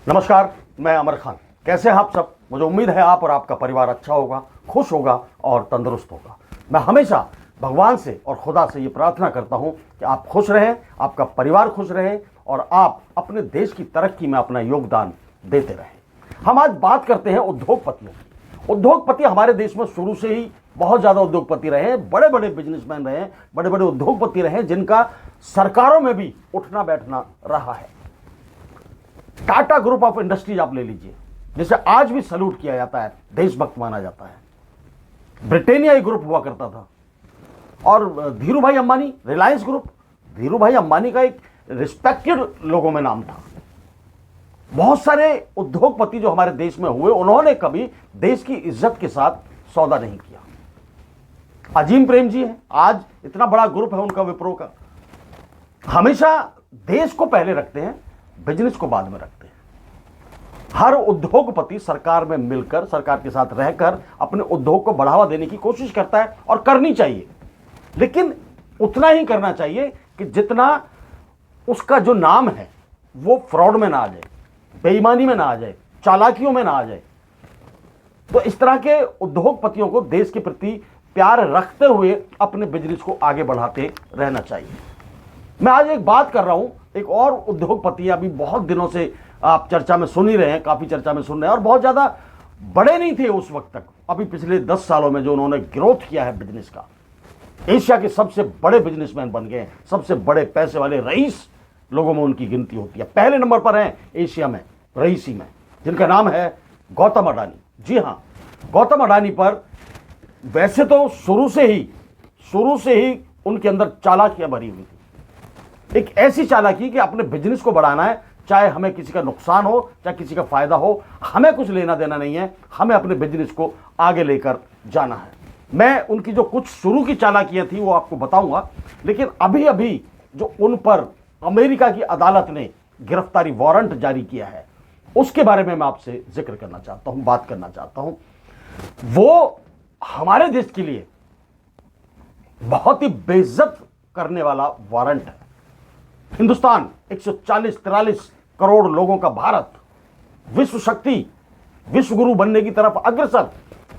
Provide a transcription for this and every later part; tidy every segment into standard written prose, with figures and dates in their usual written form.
नमस्कार, मैं अमर खान। कैसे हैं आप सब? मुझे उम्मीद है आप और आपका परिवार अच्छा होगा, खुश होगा और तंदुरुस्त होगा। मैं हमेशा भगवान से और खुदा से ये प्रार्थना करता हूँ कि आप खुश रहें, आपका परिवार खुश रहे और आप अपने देश की तरक्की में अपना योगदान देते रहें। हम आज बात करते हैं उद्योगपतियों की। उद्योगपति हमारे देश में शुरू से ही बहुत ज़्यादा उद्योगपति रहे हैं, बड़े बड़े बिजनेसमैन रहे हैं, बड़े बड़े उद्योगपति रहे हैं, जिनका सरकारों में भी उठना बैठना रहा है। टाटा ग्रुप ऑफ इंडस्ट्रीज आप ले लीजिए, जिसे आज भी सैल्यूट किया जाता है, देशभक्त माना जाता है। ब्रिटेनिया एक ग्रुप हुआ करता था। और धीरू भाई अंबानी, रिलायंस ग्रुप, धीरू भाई अंबानी का एक रिस्पेक्टेड लोगों में नाम था। बहुत सारे उद्योगपति जो हमारे देश में हुए, उन्होंने कभी देश की इज्जत के साथ सौदा नहीं किया। अजीम प्रेम जी हैं, आज इतना बड़ा ग्रुप है उनका, विप्रो का। हमेशा देश को पहले रखते हैं, बिजनेस को बाद में रखते हैं। हर उद्योगपति सरकार में मिलकर, सरकार के साथ रहकर अपने उद्योग को बढ़ावा देने की कोशिश करता है और करनी चाहिए, लेकिन उतना ही करना चाहिए कि जितना उसका जो नाम है वो फ्रॉड में ना आ जाए, बेईमानी में ना आ जाए, चालाकियों में ना आ जाए। तो इस तरह के उद्योगपतियों को देश के प्रति प्यार रखते हुए अपने बिजनेस को आगे बढ़ाते रहना चाहिए। मैं आज एक बात कर रहा हूं, एक और उद्योगपति, अभी बहुत दिनों से आप चर्चा में सुन ही रहे हैं, काफी चर्चा में सुन रहे हैं, और बहुत ज्यादा बड़े नहीं थे उस वक्त तक। अभी पिछले 10 सालों में जो उन्होंने ग्रोथ किया है बिजनेस का, एशिया के सबसे बड़े बिजनेसमैन बन गए हैं, सबसे बड़े पैसे वाले रईस लोगों में उनकी गिनती होती है। पहले नंबर पर हैं एशिया में रईसी में, जिनका नाम है गौतम अडानी। जी हां, गौतम अडानी पर वैसे तो शुरू से ही उनके अंदर चालाकियां भरी हुई थी। एक ऐसी चालाकी कि अपने बिजनेस को बढ़ाना है, चाहे हमें किसी का नुकसान हो, चाहे किसी का फायदा हो, हमें कुछ लेना देना नहीं है, हमें अपने बिजनेस को आगे लेकर जाना है। मैं उनकी जो कुछ शुरू की चालाकियां थी वो आपको बताऊंगा, लेकिन अभी जो उन पर अमेरिका की अदालत ने गिरफ्तारी वारंट जारी किया है, उसके बारे में मैं आपसे जिक्र करना चाहता हूं, बात करना चाहता हूं। वो हमारे देश के लिए बहुत ही बेइज्जत करने वाला वारंट है। हिंदुस्तान 140-43 करोड़ लोगों का भारत, विश्व शक्ति, विश्व गुरु बनने की तरफ अग्रसर,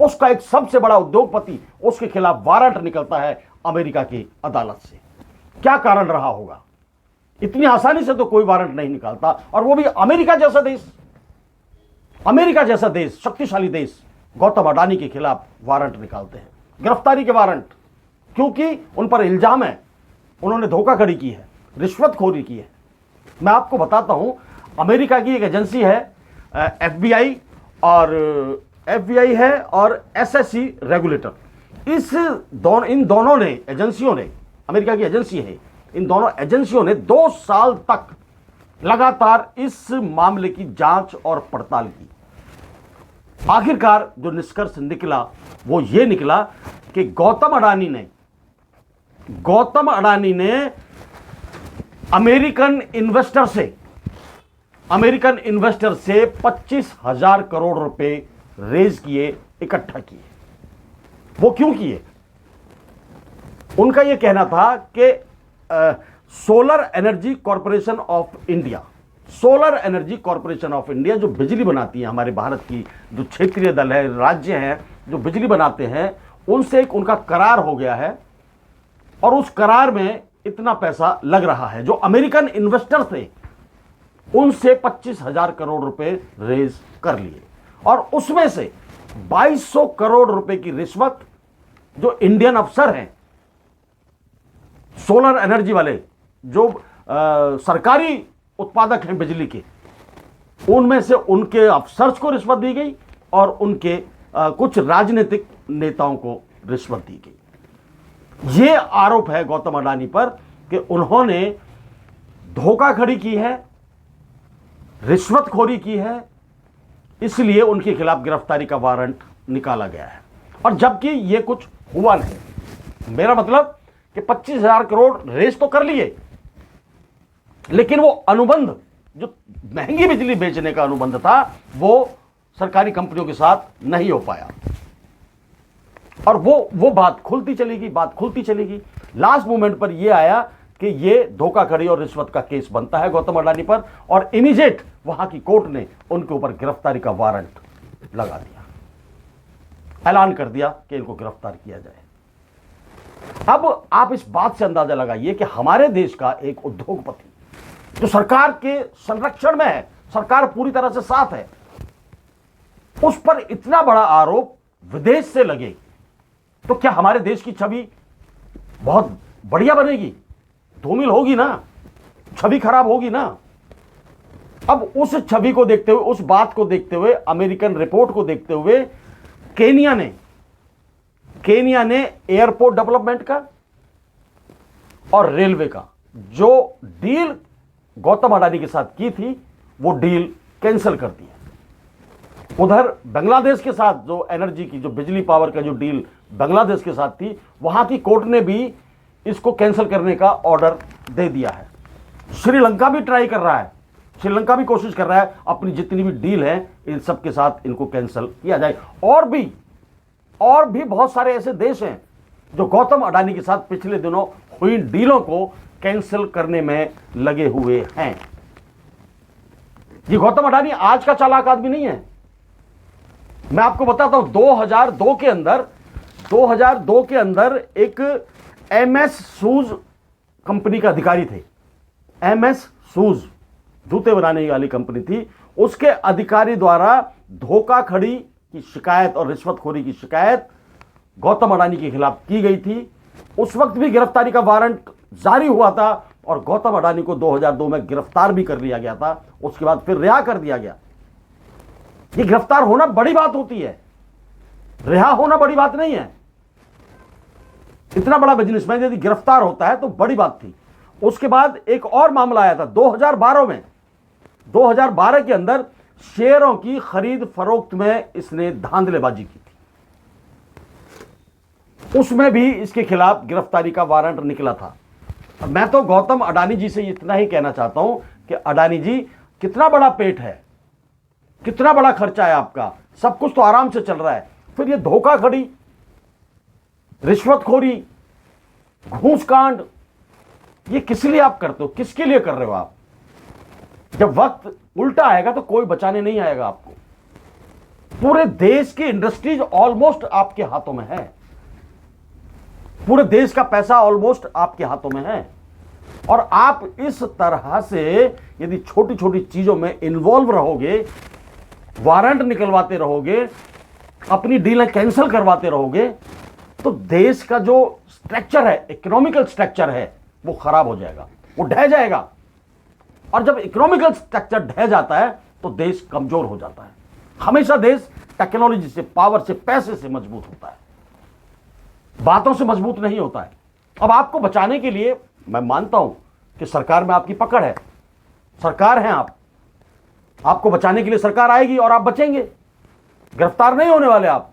उसका एक सबसे बड़ा उद्योगपति, उसके खिलाफ वारंट निकलता है अमेरिका की अदालत से। क्या कारण रहा होगा? इतनी आसानी से तो कोई वारंट नहीं निकालता, और वो भी अमेरिका जैसा देश, शक्तिशाली देश, गौतम अडानी के खिलाफ वारंट निकालते हैं, गिरफ्तारी के वारंट, क्योंकि उन पर इल्जाम है उन्होंने धोखाधड़ी की है, रिश्वतखोरी की है। मैं आपको बताता हूं, अमेरिका की एक एजेंसी है FBI है और SSC रेगुलेटर। इन दोनों ने एजेंसियों ने, अमेरिका की एजेंसी है, इन दोनों एजेंसियों ने 2 साल तक लगातार इस मामले की जांच और पड़ताल की। आखिरकार जो निष्कर्ष निकला वो ये निकला कि गौतम अडानी ने अमेरिकन इन्वेस्टर से 25,000 करोड़ रुपए रेज किए, इकट्ठा किए। वो क्यों किए? उनका यह कहना था कि solar energy corporation of India, जो बिजली बनाती है, हमारे भारत की जो क्षेत्रीय दल है, राज्य हैं जो बिजली बनाते हैं, उनसे एक उनका करार हो गया है, और उस करार में इतना पैसा लग रहा है। जो अमेरिकन इन्वेस्टर थे उनसे 25,000 करोड़ रुपए रेज कर लिए, और उसमें से 2200 करोड़ रुपए की रिश्वत जो इंडियन अफसर हैं, सोलर एनर्जी वाले, जो सरकारी उत्पादक हैं बिजली के, उनमें से उनके अफसर्स को रिश्वत दी गई, और उनके कुछ राजनीतिक नेताओं को रिश्वत दी गई। यह आरोप है गौतम अडानी पर कि उन्होंने धोखाधड़ी की है, रिश्वतखोरी की है, इसलिए उनके खिलाफ गिरफ्तारी का वारंट निकाला गया है। और जबकि यह कुछ हुआ नहीं। मेरा मतलब कि 25,000 करोड़ रेस तो कर लिए, लेकिन वो अनुबंध, जो महंगी बिजली बेचने का अनुबंध था, वो सरकारी कंपनियों के साथ नहीं हो पाया, और वो बात खुलती चलेगी। लास्ट मोमेंट पर यह आया कि ये धोखाधड़ी और रिश्वत का केस बनता है गौतम अडानी पर, और इमीडिएट वहां की कोर्ट ने उनके ऊपर गिरफ्तारी का वारंट लगा दिया, ऐलान कर दिया कि इनको गिरफ्तार किया जाए। अब आप इस बात से अंदाजा लगाइए कि हमारे देश का एक उद्योगपति जो सरकार के संरक्षण में है, सरकार पूरी तरह से साथ है, उस पर इतना बड़ा आरोप विदेश से लगे तो क्या हमारे देश की छवि बहुत बढ़िया बनेगी? धूमिल होगी ना, छवि खराब होगी ना। अब उस छवि को देखते हुए, उस बात को देखते हुए, अमेरिकन रिपोर्ट को देखते हुए केनिया ने एयरपोर्ट डेवलपमेंट का और रेलवे का जो डील गौतम अडानी के साथ की थी वो डील कैंसिल कर दी है। उधर बांग्लादेश के साथ जो एनर्जी की, जो बिजली पावर का जो डील बांग्लादेश के साथ थी, वहां की कोर्ट ने भी इसको कैंसिल करने का ऑर्डर दे दिया है। श्रीलंका भी ट्राई कर रहा है, श्रीलंका भी कोशिश कर रहा है अपनी जितनी भी डील है इन सब के साथ इनको कैंसिल किया जाए। और भी बहुत सारे ऐसे देश हैं जो गौतम अडानी के साथ पिछले दिनों हुई डीलों को कैंसिल करने में लगे हुए हैं। ये गौतम अडानी आज का चालाक आदमी नहीं है। मैं आपको बताता हूं, 2002 के अंदर एक एमएस शूज कंपनी का अधिकारी थे। एमएस शूज जूते बनाने वाली कंपनी थी, उसके अधिकारी द्वारा धोखाधड़ी की शिकायत और रिश्वतखोरी की शिकायत गौतम अडानी के खिलाफ की गई थी। उस वक्त भी गिरफ्तारी का वारंट जारी हुआ था और गौतम अडानी को 2002 में गिरफ्तार भी कर लिया गया था। उसके बाद फिर रिहा कर दिया गया। ये गिरफ्तार होना बड़ी बात होती है, रिहा होना बड़ी बात नहीं है। इतना बड़ा बिजनेसमैन यदि गिरफ्तार होता है तो बड़ी बात थी। उसके बाद एक और मामला आया था 2012 में। 2012 के अंदर शेयरों की खरीद फरोख्त में इसने धांधलेबाजी की थी, उसमें भी इसके खिलाफ गिरफ्तारी का वारंट निकला था। मैं तो गौतम अडानी जी से इतना ही कहना चाहता हूं कि अडानी जी, कितना बड़ा पेट है, कितना बड़ा खर्चा है आपका, सब कुछ तो आराम से चल रहा है, फिर ये धोखाधड़ी, रिश्वतखोरी, घूस कांड, ये किस लिए आप करते हो? किसके लिए कर रहे हो आप? जब वक्त उल्टा आएगा तो कोई बचाने नहीं आएगा आपको। पूरे देश की इंडस्ट्रीज ऑलमोस्ट आपके हाथों में है, पूरे देश का पैसा ऑलमोस्ट आपके हाथों में है, और आप इस तरह से यदि छोटी छोटी चीजों में इन्वॉल्व रहोगे, वारंट निकलवाते रहोगे, अपनी डीलें कैंसिल करवाते रहोगे, तो देश का जो स्ट्रक्चर है, इकोनॉमिकल स्ट्रक्चर है, वो खराब हो जाएगा, वो ढह जाएगा। और जब इकोनॉमिकल स्ट्रक्चर ढह जाता है तो देश कमजोर हो जाता है। हमेशा देश टेक्नोलॉजी से, पावर से, पैसे से मजबूत होता है, बातों से मजबूत नहीं होता है। अब आपको बचाने के लिए मैं मानता हूं कि सरकार में आपकी पकड़ है, सरकार हैं आप, आपको बचाने के लिए सरकार आएगी और आप बचेंगे, गिरफ्तार नहीं होने वाले आप।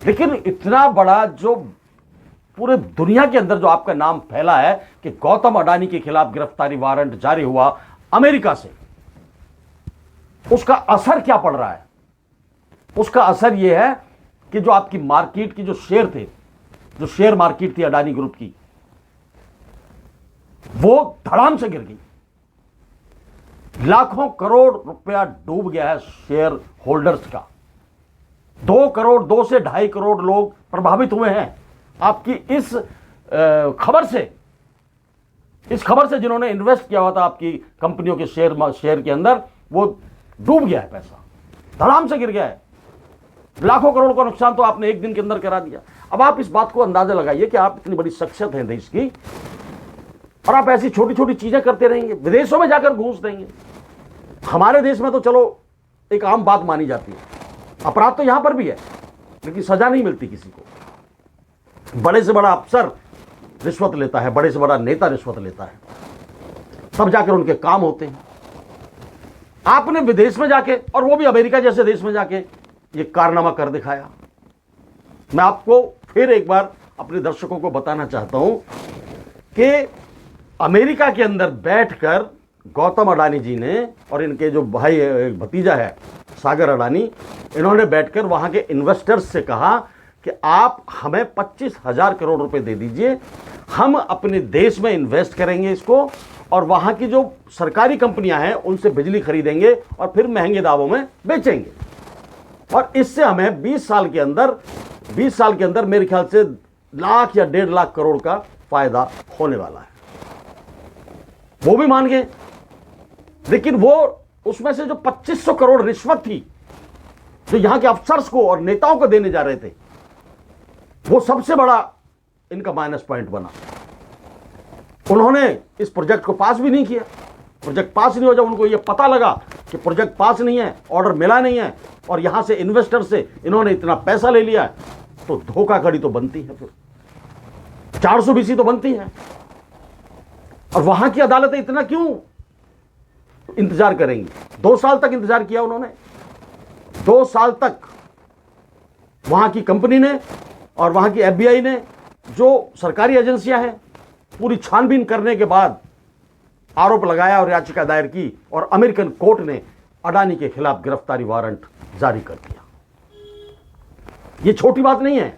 लेकिन इतना बड़ा जो पूरे दुनिया के अंदर जो आपका नाम फैला है कि गौतम अडानी के खिलाफ गिरफ्तारी वारंट जारी हुआ अमेरिका से, उसका असर क्या पड़ रहा है? उसका असर यह है कि जो आपकी मार्केट की जो शेयर थे, जो शेयर मार्केट थी अडानी ग्रुप की, वो धड़ाम से गिर गई। लाखों करोड़ रुपया डूब गया है शेयर होल्डर्स का। 2 करोड़, 2 से 2.5 करोड़ लोग प्रभावित हुए हैं आपकी इस खबर से। इस खबर से जिन्होंने इन्वेस्ट किया हुआ था आपकी कंपनियों के शेयर के अंदर, वो डूब गया है, पैसा धड़ाम से गिर गया है। लाखों करोड़ का नुकसान तो आपने एक दिन के अंदर करा दिया। अब आप इस बात को अंदाजा लगाइए कि आप इतनी बड़ी शख्सियत हैं देश की, और आप ऐसी छोटी छोटी चीजें करते रहेंगे, विदेशों में जाकर घूस देंगे। हमारे देश में तो चलो एक आम बात मानी जाती है, अपराध तो यहां पर भी है, लेकिन सजा नहीं मिलती किसी को। बड़े से बड़ा अफसर रिश्वत लेता है, बड़े से बड़ा नेता रिश्वत लेता है, तब जाकर उनके काम होते हैं। आपने विदेश में जाके, और वो भी अमेरिका जैसे देश में जाके, ये कारनामा कर दिखाया। मैं आपको फिर एक बार अपने दर्शकों को बताना चाहता हूं कि अमेरिका के अंदर बैठकर गौतम अडानी जी ने और इनके जो भाई भतीजा है सागर अडानी, इन्होंने बैठकर वहां के इन्वेस्टर्स से कहा कि आप हमें 25,000 करोड़ रुपए दे दीजिए, हम अपने देश में इन्वेस्ट करेंगे इसको, और वहां की जो सरकारी कंपनियां हैं उनसे बिजली खरीदेंगे और फिर महंगे दामों में बेचेंगे। और इससे हमें 20 साल के अंदर मेरे ख्याल से लाख या 1.5 लाख करोड़ का फायदा होने वाला है। वो भी मान गए, लेकिन वो उसमें से जो 2500 करोड़ रिश्वत थी जो यहां के अफसर्स को और नेताओं को देने जा रहे थे, वो सबसे बड़ा इनका माइनस पॉइंट बना। उन्होंने इस प्रोजेक्ट को पास भी नहीं किया। प्रोजेक्ट पास नहीं हो, जब उनको ये पता लगा कि प्रोजेक्ट पास नहीं है, ऑर्डर मिला नहीं है, और यहां से इन्वेस्टर से इन्होंने इतना पैसा ले लिया, तो धोखाधड़ी तो बनती है, फिर 420 तो बनती है। और वहां की अदालतें इतना क्यों इंतजार करेंगी? 2 साल तक इंतजार किया उन्होंने। 2 साल तक वहां की कंपनी ने और वहां की FBI ने, जो सरकारी एजेंसियां हैं, पूरी छानबीन करने के बाद आरोप लगाया और याचिका दायर की, और अमेरिकन कोर्ट ने अडानी के खिलाफ गिरफ्तारी वारंट जारी कर दिया। यह छोटी बात नहीं है।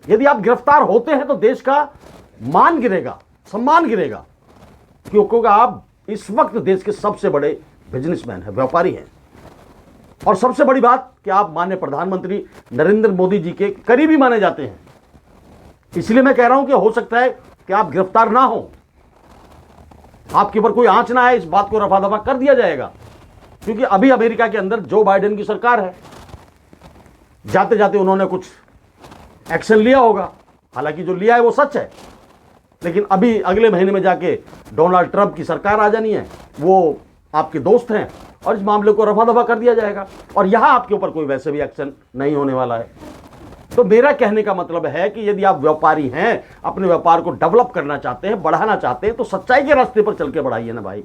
यदि आप गिरफ्तार होते हैं तो देश का मान गिरेगा, सम्मान गिरेगा, क्योंकि आप इस वक्त देश के सबसे बड़े बिजनेसमैन हैं, व्यापारी हैं, और सबसे बड़ी बात कि आप माननीय प्रधानमंत्री नरेंद्र मोदी जी के करीबी माने जाते हैं। इसलिए मैं कह रहा हूं कि हो सकता है कि आप गिरफ्तार ना हो, आपके ऊपर कोई आंच ना आए, इस बात को रफा दफा कर दिया जाएगा, क्योंकि अभी अमेरिका के अंदर जो बाइडेन की सरकार है, जाते जाते उन्होंने कुछ एक्शन लिया होगा। हालांकि जो लिया है वो सच है, लेकिन अभी अगले महीने में जाके डोनाल्ड ट्रंप की सरकार आ जानी है, वो आपके दोस्त हैं, और इस मामले को रफा दफा कर दिया जाएगा, और यहां आपके ऊपर कोई वैसे भी एक्शन नहीं होने वाला है। तो मेरा कहने का मतलब है कि यदि आप व्यापारी हैं, अपने व्यापार को डेवलप करना चाहते हैं, बढ़ाना चाहते हैं, तो सच्चाई के रास्ते पर चल के बढ़ाइए ना भाई।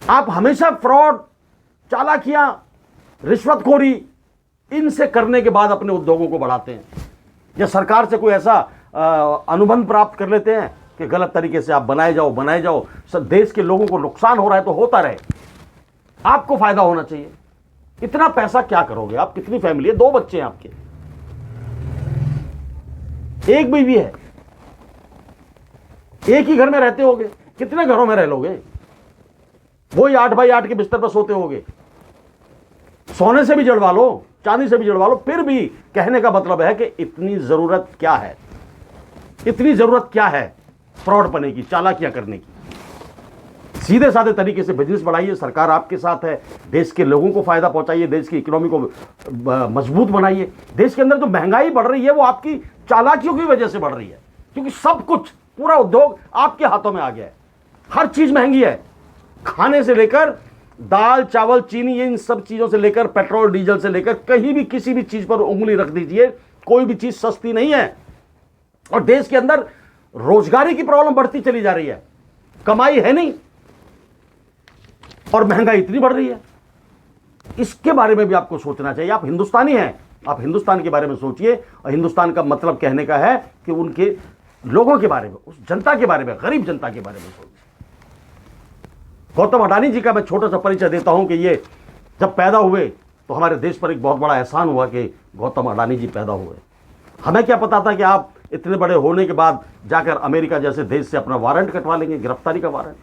आप हमेशा फ्रॉड, चालाकियां, रिश्वतखोरी, इनसे करने के बाद अपने उद्योगों को बढ़ाते हैं, या सरकार से कोई ऐसा अनुबंध प्राप्त कर लेते हैं कि गलत तरीके से आप बनाए जाओ, सब देश के लोगों को नुकसान हो रहा है तो होता रहे, आपको फायदा होना चाहिए। इतना पैसा क्या करोगे आप? कितनी फैमिली है? 2 बच्चे हैं आपके, 1 बीवी है, एक ही घर में रहते होगे, कितने घरों में रह लोगे? वही 8 बाई 8 के बिस्तर पर सोते होगे। सोने से भी जड़वा लो, चांदी से भी जड़वा लो, फिर भी कहने का मतलब है कि इतनी जरूरत क्या है? इतनी जरूरत क्या है फ्रॉड बनने की, चालाकियां करने की? सीधे साधे तरीके से बिजनेस बढ़ाइए, सरकार आपके साथ है, देश के लोगों को फायदा पहुंचाइए, देश की इकोनॉमी को मजबूत बनाइए। देश के अंदर जो महंगाई बढ़ रही है वो आपकी चालाकियों की वजह से बढ़ रही है, क्योंकि सब कुछ, पूरा उद्योग आपके हाथों में आ गया है। हर चीज महंगी है, खाने से लेकर दाल चावल चीनी, इन सब चीजों से लेकर पेट्रोल डीजल से लेकर कहीं भी किसी भी चीज पर उंगली रख दीजिए, कोई भी चीज सस्ती नहीं है। और देश के अंदर रोजगारी की प्रॉब्लम बढ़ती चली जा रही है, कमाई है नहीं, और महंगाई इतनी बढ़ रही है। इसके बारे में भी आपको सोचना चाहिए। आप हिंदुस्तानी हैं, आप हिंदुस्तान के बारे में सोचिए, और हिंदुस्तान का मतलब कहने का है कि उनके लोगों के बारे में, उस जनता के बारे में, गरीब जनता के बारे में सोचिए। गौतम अडानी जी का मैं छोटा सा परिचय देता हूं कि ये जब पैदा हुए तो हमारे देश पर एक बहुत बड़ा एहसान हुआ कि गौतम अडानी जी पैदा हुए। हमें क्या पता था कि आप इतने बड़े होने के बाद जाकर अमेरिका जैसे देश से अपना वारंट कटवा लेंगे, गिरफ्तारी का वारंट।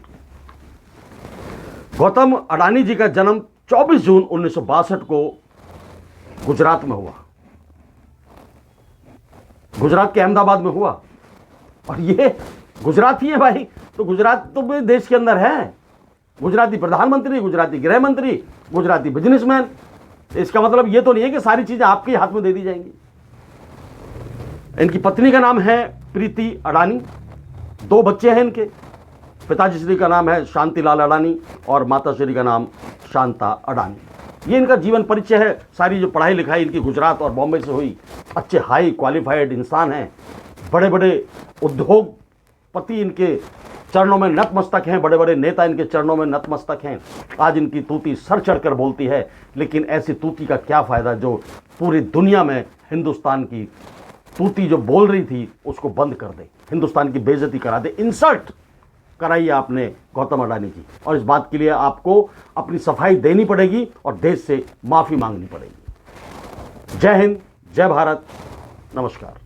गौतम अडानी जी का जन्म 24 जून 1962 को गुजरात में हुआ, गुजरात के अहमदाबाद में हुआ। और ये गुजराती है भाई, तो गुजरात तो भी देश के अंदर है। गुजराती प्रधानमंत्री, गुजराती गृह मंत्री, गुजराती बिजनेसमैन। इसका मतलब ये तो नहीं है कि सारी चीजें आपके हाथ में दे दी जाएंगी। इनकी पत्नी का नाम है प्रीति अडानी, 2 बच्चे हैं इनके। पिताजी श्री का नाम है शांतिलाल अडानी और माता श्री का नाम शांता अडानी। ये इनका जीवन परिचय है। सारी जो पढ़ाई लिखाई इनकी गुजरात और बॉम्बे से हुई। अच्छे हाई क्वालिफाइड इंसान हैं, बड़े बड़े उद्योगपति इनके चरणों में नतमस्तक हैं, बड़े बड़े नेता इनके चरणों में नतमस्तक हैं। आज इनकी तूती सर चढ़कर बोलती है, लेकिन ऐसी तूती का क्या फायदा जो पूरी दुनिया में हिंदुस्तान की तूती जो बोल रही थी उसको बंद कर दे, हिंदुस्तान की बेइज्जती करा दे। इंसल्ट कराई आपने गौतम अडानी जी, और इस बात के लिए आपको अपनी सफाई देनी पड़ेगी और देश से माफी मांगनी पड़ेगी। जय हिंद। जय भारत, नमस्कार।